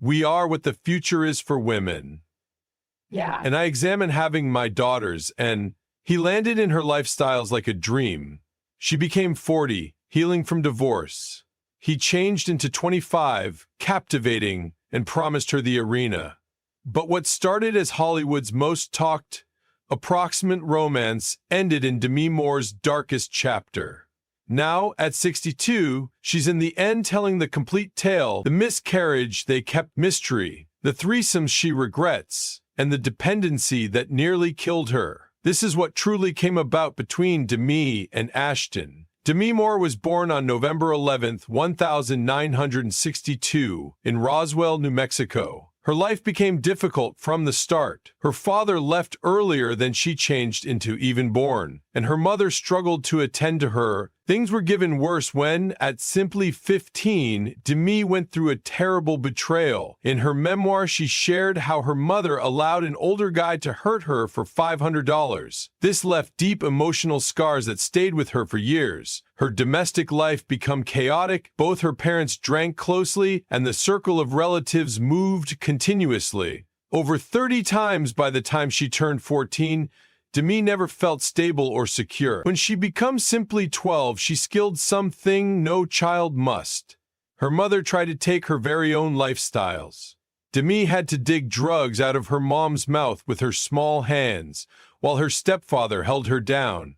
We are what the future is for women. Yeah. And I examine having my daughters, and he landed in her lifestyles like a dream. She became 40, healing from divorce. He changed into 25, captivating, and promised her the arena. But what started as Hollywood's most talked, approximate romance ended in Demi Moore's darkest chapter. Now, at 62, she's in the end telling the complete tale, the miscarriage they kept mystery, the threesomes she regrets, and the dependency that nearly killed her. This is what truly came about between Demi and Ashton. Demi Moore was born on November 11, 1962, in Roswell, New Mexico. Her life became difficult from the start. Her father left earlier than she changed into even born, and her mother struggled to attend to her. Things were given worse when, at simply 15, Demi went through a terrible betrayal. In her memoir, she shared how her mother allowed an older guy to hurt her for $500. This left deep emotional scars that stayed with her for years. Her domestic life became chaotic, both her parents drank closely, and the circle of relatives moved continuously. Over 30 times by the time she turned 14, Demi never felt stable or secure. When she becomes simply 12, she skilled something no child must. Her mother tried to take her very own lifestyles. Demi had to dig drugs out of her mom's mouth with her small hands, while her stepfather held her down.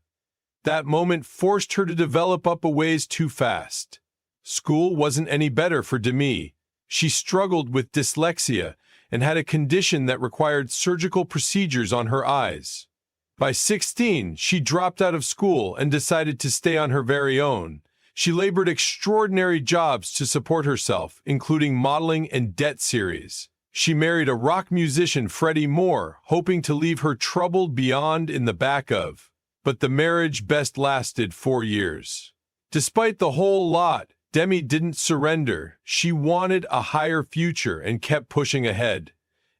That moment forced her to develop up a ways too fast. School wasn't any better for Demi. She struggled with dyslexia and had a condition that required surgical procedures on her eyes. By 16, she dropped out of school and decided to stay on her very own. She labored extraordinary jobs to support herself, including modeling and debt series. She married a rock musician, Freddie Moore, hoping to leave her troubled beyond in the back of. But the marriage best lasted 4 years. Despite the whole lot, Demi didn't surrender. She wanted a higher future and kept pushing ahead.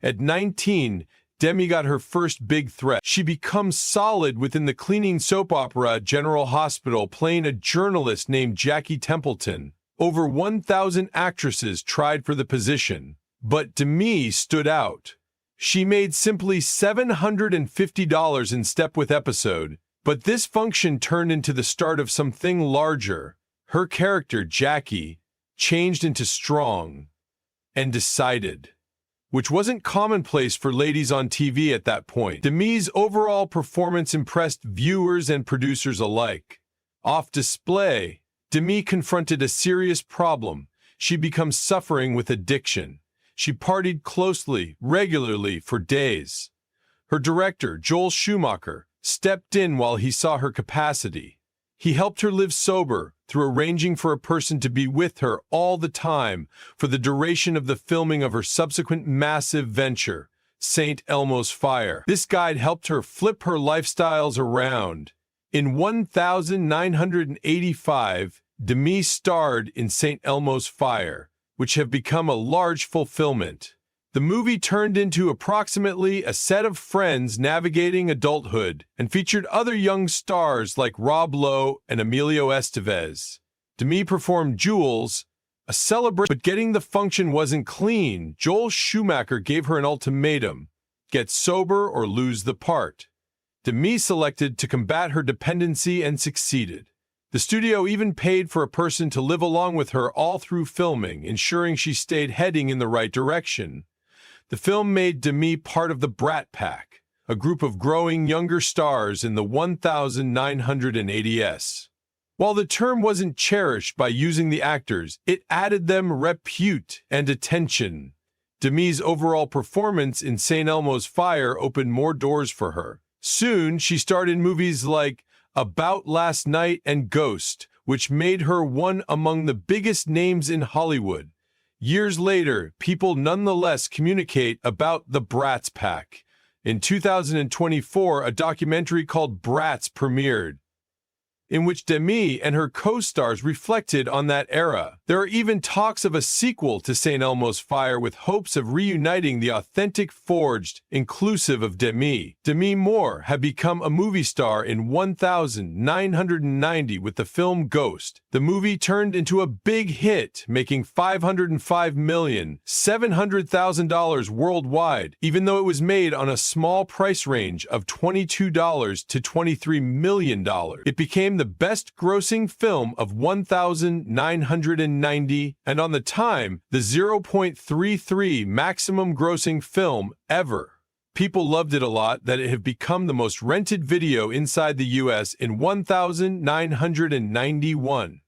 At 19, Demi got her first big threat. She becomes solid within the cleaning soap opera General Hospital, playing a journalist named Jackie Templeton. Over 1,000 actresses tried for the position, but Demi stood out. She made simply $750 in step with episode, but this function turned into the start of something larger. Her character, Jackie, changed into strong and decided, which wasn't commonplace for ladies on TV at that point. Demi's overall performance impressed viewers and producers alike. Off display, Demi confronted a serious problem. She becomes suffering with addiction. She partied closely, regularly, for days. Her director, Joel Schumacher, stepped in while he saw her capacity. He helped her live sober through arranging for a person to be with her all the time for the duration of the filming of her subsequent massive venture, St. Elmo's Fire. This guide helped her flip her lifestyles around. In 1985, Demi starred in St. Elmo's Fire, which have become a large fulfillment. The movie turned into approximately a set of friends navigating adulthood and featured other young stars like Rob Lowe and Emilio Estevez. Demi performed Jules, a celebration, but getting the function wasn't clean. Joel Schumacher gave her an ultimatum: get sober or lose the part. Demi selected to combat her dependency and succeeded. The studio even paid for a person to live along with her all through filming, ensuring she stayed heading in the right direction. The film made Demi part of the Brat Pack, a group of growing younger stars in the 1980s. While the term wasn't cherished by using the actors, it added them repute and attention. Demi's overall performance in St. Elmo's Fire opened more doors for her. Soon, she starred in movies like About Last Night and Ghost, which made her one among the biggest names in Hollywood. Years later, people nonetheless communicate about the Bratz Pack. In 2024, a documentary called Bratz premiered, in which Demi and her co-stars reflected on that era. There are even talks of a sequel to St. Elmo's Fire with hopes of reuniting the authentic forged, inclusive of Demi. Demi Moore had become a movie star in 1990 with the film Ghost. The movie turned into a big hit, making $505,700,000 worldwide, even though it was made on a small price range of $22 to $23 million. It became the best-grossing film of 1990 and on the time, the 0.33 maximum grossing film ever. People loved it a lot that it had become the most rented video inside the US in 1991.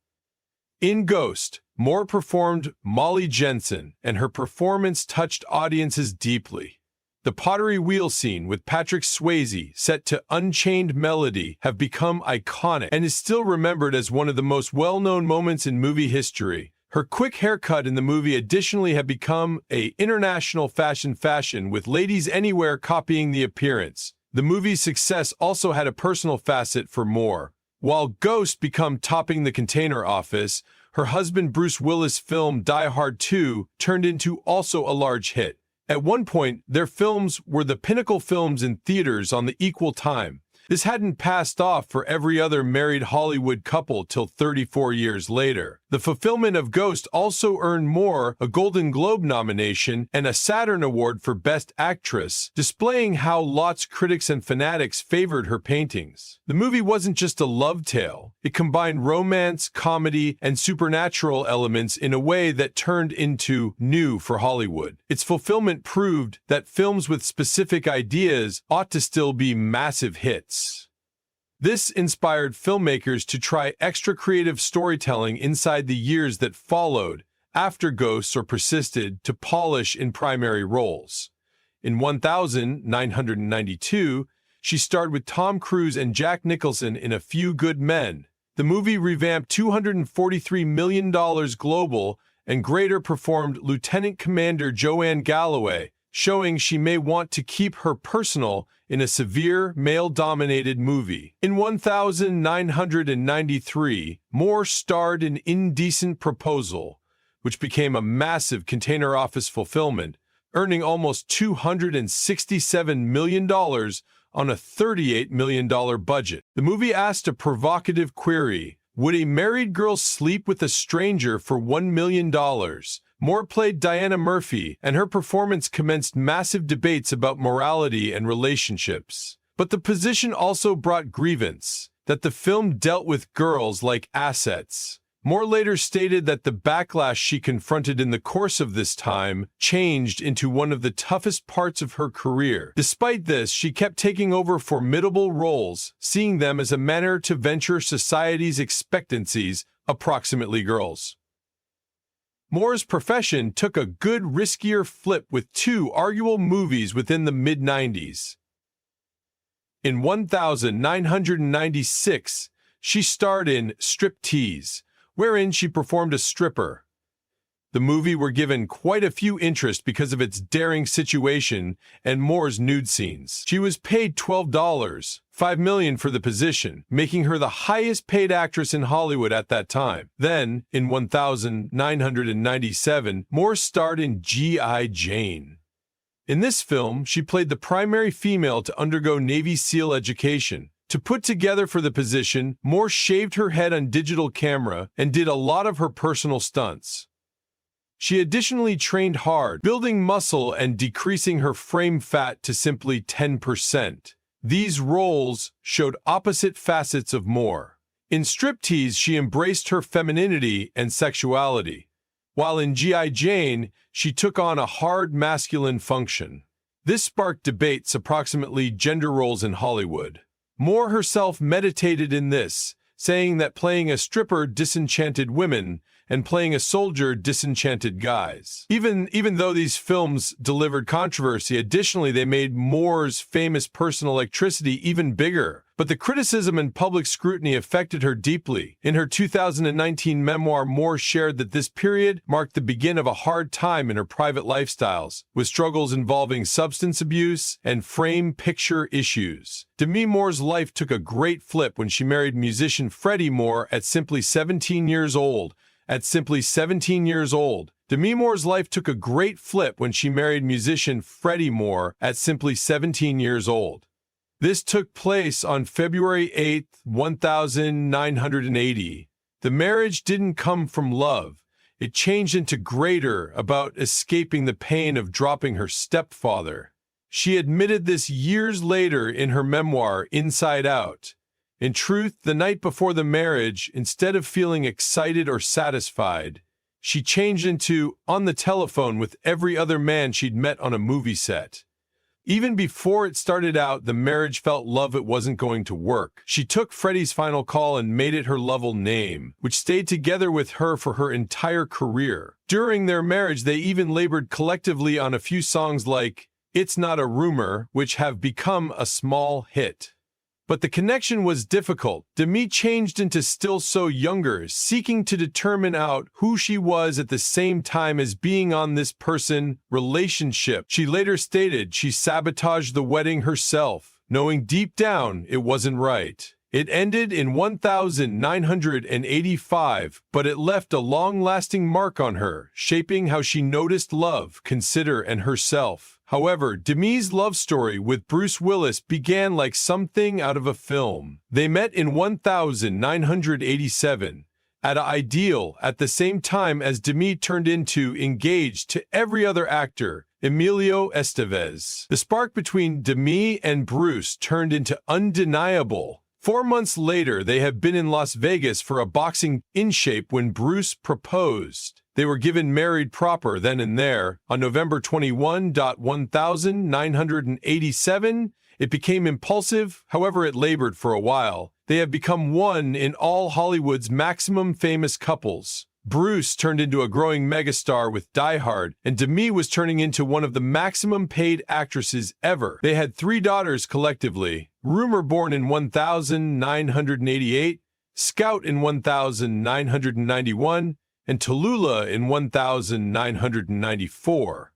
In Ghost, Moore performed Molly Jensen, and her performance touched audiences deeply. The pottery wheel scene with Patrick Swayze set to Unchained Melody have become iconic and is still remembered as one of the most well-known moments in movie history. Her quick haircut in the movie additionally had become an international fashion with ladies anywhere copying the appearance. The movie's success also had a personal facet for Moore. While Ghost became topping the Container Office, her husband Bruce Willis' film Die Hard 2 turned into also a large hit. At one point, their films were the pinnacle films in theaters on the equal time. This hadn't passed off for every other married Hollywood couple till 34 years later. The fulfillment of Ghost also earned Moore a Golden Globe nomination and a Saturn Award for Best Actress, displaying how lots critics and fanatics favored her paintings. The movie wasn't just a love tale. It combined romance, comedy, and supernatural elements in a way that turned into new for Hollywood. Its fulfillment proved that films with specific ideas ought to still be massive hits. This inspired filmmakers to try extra creative storytelling inside the years that followed after Ghosts or persisted to polish in primary roles. In 1992, she starred with Tom Cruise and Jack Nicholson in A Few Good Men. The movie revamped $243 million global and greater performed Lieutenant Commander Joanne Galloway, showing she may want to keep her personal in a severe, male-dominated movie. In 1993, Moore starred in Indecent Proposal, which became a massive Container Office fulfillment, earning almost $267 million on a $38 million budget. The movie asked a provocative query: would a married girl sleep with a stranger for $1 million? Moore played Diana Murphy, and her performance commenced massive debates about morality and relationships. But the position also brought grievance, that the film dealt with girls like assets. Moore later stated that the backlash she confronted in the course of this time changed into one of the toughest parts of her career. Despite this, she kept taking over formidable roles, seeing them as a manner to venture society's expectancies, approximately girls. Moore's profession took a good riskier flip with two arguable movies within the mid-90s. In 1996, she starred in Striptease, wherein she performed a stripper. The movie were given quite a few interest because of its daring situation and Moore's nude scenes. She was paid $12, $5 million for the position, making her the highest paid actress in Hollywood at that time. Then, in 1997, Moore starred in G.I. Jane. In this film, she played the primary female to undergo Navy SEAL education. To put together for the position, Moore shaved her head on digital camera and did a lot of her personal stunts. She additionally trained hard, building muscle and decreasing her frame fat to simply 10%. These roles showed opposite facets of Moore. In Striptease, she embraced her femininity and sexuality, while in G.I. Jane, she took on a hard masculine function. This sparked debates approximately gender roles in Hollywood. Moore herself meditated in this, saying that playing a stripper disenchanted women and playing a soldier disenchanted guys. Even though these films delivered controversy, additionally they made Moore's famous personal electricity even bigger. But the criticism and public scrutiny affected her deeply. In her 2019 memoir, Moore shared that this period marked the beginning of a hard time in her private lifestyles, with struggles involving substance abuse and frame picture issues. Demi Moore's life took a great flip when she married musician Freddie Moore at simply 17 years old, At simply 17 years old, Demi Moore's life took a great flip when she married musician Freddie Moore at simply 17 years old. This took place on February 8, 1980. The marriage didn't come from love. It changed into greater about escaping the pain of dropping her stepfather. She admitted this years later in her memoir, Inside Out. In truth, the night before the marriage, instead of feeling excited or satisfied, she changed into on the telephone with every other man she'd met on a movie set. Even before it started out, the marriage felt love it wasn't going to work. She took Freddie's final call and made it her level name, which stayed together with her for her entire career. During their marriage, they even labored collectively on a few songs like It's Not a Rumor, which have become a small hit. But the connection was difficult. Demi changed into Still So Younger, seeking to determine out who she was at the same time as being on this relationship. She later stated she sabotaged the wedding herself, knowing deep down it wasn't right. It ended in 1985, but it left a long-lasting mark on her, shaping how she noticed love, consider, and herself. However, Demi's love story with Bruce Willis began like something out of a film. They met in 1987 at Ideal at the same time as Demi turned into engaged to every other actor, Emilio Estevez. The spark between Demi and Bruce turned into undeniable. 4 months later, they had been in Las Vegas for a boxing in shape when Bruce proposed. They were given married proper then and there. On November 21, 1987, it became impulsive, however it labored for a while. They have become one in all Hollywood's maximum famous couples. Bruce turned into a growing megastar with Die Hard, and Demi was turning into one of the maximum paid actresses ever. They had 3 daughters collectively: Rumor, born in 1988, Scout in 1991, and Tallulah in 1994.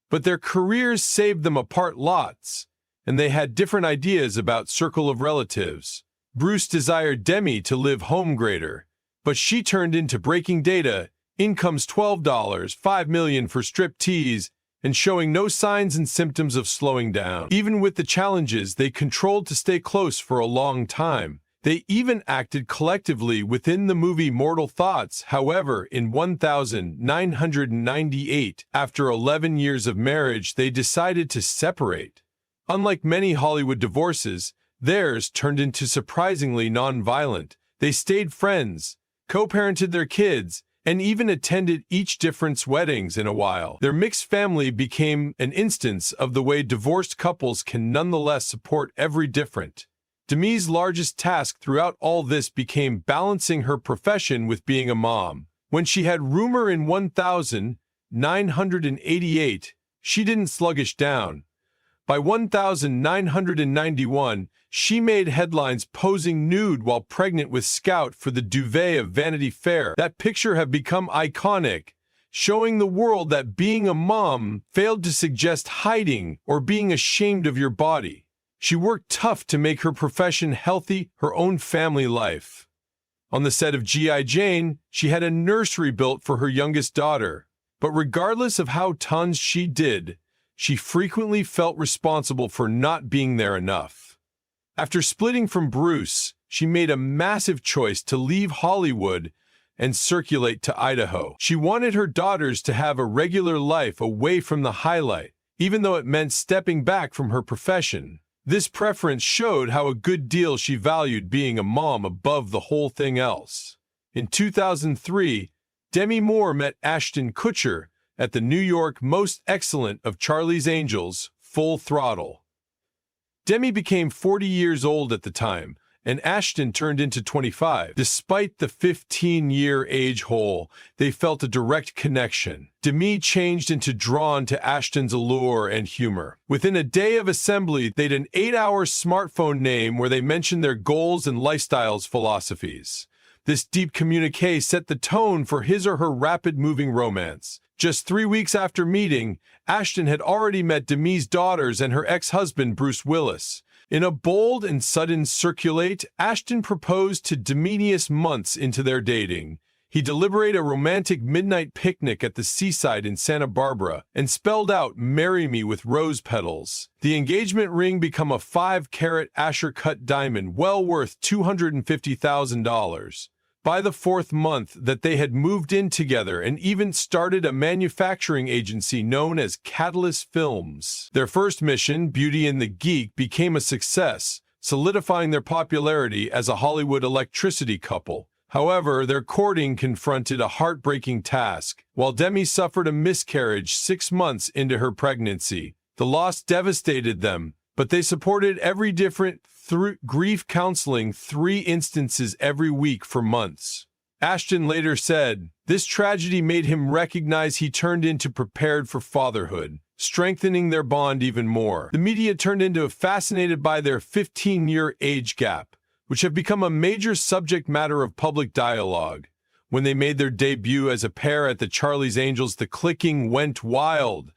But their careers saved them apart lots, and they had different ideas about circle of relatives. Bruce desired Demi to live home greater, but she turned into breaking data, income's $12, $5 million for strip tease, and showing no signs and symptoms of slowing down. Even with the challenges, they controlled to stay close for a long time. They even acted collectively within the movie Mortal Thoughts. However, in 1998, after 11 years of marriage, they decided to separate. Unlike many Hollywood divorces, theirs turned into surprisingly non-violent. They stayed friends, co-parented their kids, and even attended each different's weddings in a while. Their mixed family became an instance of the way divorced couples can nonetheless support every different. Demi's largest task throughout all this became balancing her profession with being a mom. When she had Rumor in 1988, she didn't sluggish down. By 1991, she made headlines posing nude while pregnant with Scout for the duvet of Vanity Fair. That picture had become iconic, showing the world that being a mom failed to suggest hiding or being ashamed of your body. She worked tough to make her profession healthy, her own family life. On the set of G.I. Jane, she had a nursery built for her youngest daughter. But regardless of how tons she did, she frequently felt responsible for not being there enough. After splitting from Bruce, she made a massive choice to leave Hollywood and circulate to Idaho. She wanted her daughters to have a regular life away from the highlight, even though it meant stepping back from her profession. This preference showed how a good deal she valued being a mom above the whole thing else. In 2003, Demi Moore met Ashton Kutcher at the New York Most Excellent of Charlie's Angels, Full Throttle. Demi became 40 years old at the time, and Ashton turned into 25. Despite the 15-year age hole, they felt a direct connection. Demi changed into drawn to Ashton's allure and humor. Within a day of assembly, they'd an 8-hour smartphone name where they mentioned their goals and lifestyles philosophies. This deep communique set the tone for his or her rapid-moving romance. Just 3 weeks after meeting, Ashton had already met Demi's daughters and her ex-husband Bruce Willis. In a bold and sudden circulate, Ashton proposed to Demi months into their dating. He deliberated a romantic midnight picnic at the seaside in Santa Barbara and spelled out, "Marry me," with rose petals. The engagement ring became a 5-carat Asher-cut diamond well worth $250,000. By the 4th month that they had moved in together and even started a manufacturing agency known as Catalyst Films. Their first mission, Beauty and the Geek, became a success, solidifying their popularity as a Hollywood electricity couple. However, their courting confronted a heartbreaking task. While Demi suffered a miscarriage 6 months into her pregnancy, the loss devastated them, but they supported every different through grief counseling 3 instances every week for months. Ashton later said, "This tragedy made him recognize he turned into prepared for fatherhood, strengthening their bond even more." The media turned into fascinated by their 15-year age gap, which have become a major subject matter of public dialogue. When they made their debut as a pair at the Charlie's Angels, the clicking went wild.